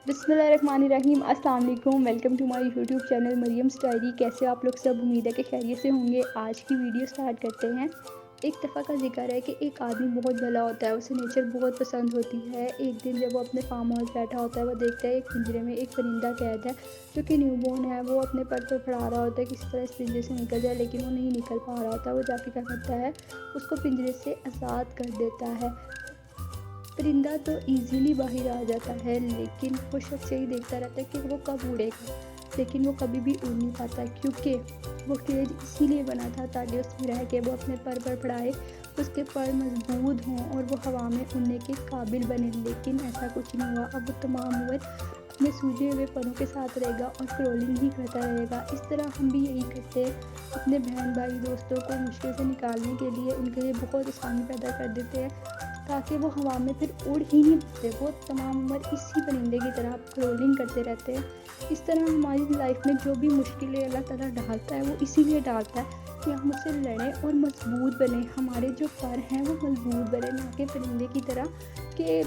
बिस्मिल्लाहिर्रहमानिर्रहीम। अस्सलाम वालेकुम। Welcome to my YouTube channel Maryam's diary. कैसे आप लोग सब? उम्मीद है कि खैरियत से होंगे। आज की वीडियो स्टार्ट करते हैं। एक दफ़ा का जिक्र है कि एक आदमी बहुत भला होता है, उसे नेचर बहुत पसंद होती है। एक दिन जब वो अपने फार्म हाउस बैठा होता है, वो देखता है एक पिंजरे में एक परिंदा कैद है जो कि न्यूबॉर्न है। वो अपने पर फड़फड़ा रहा होता है किसी तरह इस पिंजरे से निकल जाए, लेकिन वो नहीं निकल पा रहा होता। वो जाके क्या करता है, उसको पिंजरे से आज़ाद कर देता है। परिंदा तो इजीली बाहर आ जाता है, लेकिन वो शख्स यही देखता रहता है कि वो कब उड़ेगा, लेकिन वो कभी भी उड़ नहीं पाता, क्योंकि वो केज इसीलिए बना था ताकि उसमें रह के वो अपने पर फड़फड़ाए, उसके पर मजबूत हों और वो हवा में उड़ने के काबिल बने। लेकिन ऐसा कुछ नहीं हुआ। अब वो तमाम उम्र अपने सूजे हुए परों के साथ रहेगा और क्रॉलिंग ही करता रहेगा। इस तरह हम भी यही करते हैं, अपने बहन भाई दोस्तों को मुश्किल से निकालने के लिए उनके लिए बहुत आसानी पैदा कर देते हैं, ताकि वो हवा में फिर उड़ ही नहीं पाते। वो तमाम उम्र इसी परिंदे की तरह क्रोलिंग करते रहते हैं। इस तरह हमारी लाइफ में जो भी मुश्किलें अल्लाह ताला डालता है, वो इसीलिए डालता है कि हम उससे लड़ें और मजबूत बने। हमारे जो पर हैं वो मजबूत बने, ना कि परिंदे की तरह कि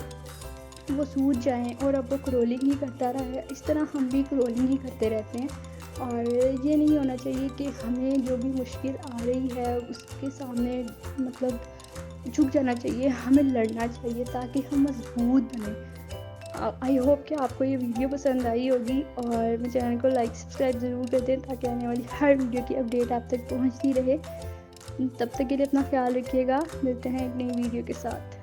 वो सूज जाएं और अब वो क्रोलिंग ही करता रहे। इस तरह हम भी क्रोलिंग ही करते रहते हैं, और ये नहीं होना चाहिए कि हमें जो भी मुश्किल आ रही है उसके सामने मतलब झुक जाना चाहिए। हमें लड़ना चाहिए ताकि हम मजबूत बने। आई होप कि आपको ये वीडियो पसंद आई होगी, और मेरे चैनल को लाइक सब्सक्राइब ज़रूर कर दें ताकि आने वाली हर वीडियो की अपडेट आप तक पहुंचती रहे। तब तक के लिए अपना ख्याल रखिएगा। मिलते हैं एक नई वीडियो के साथ।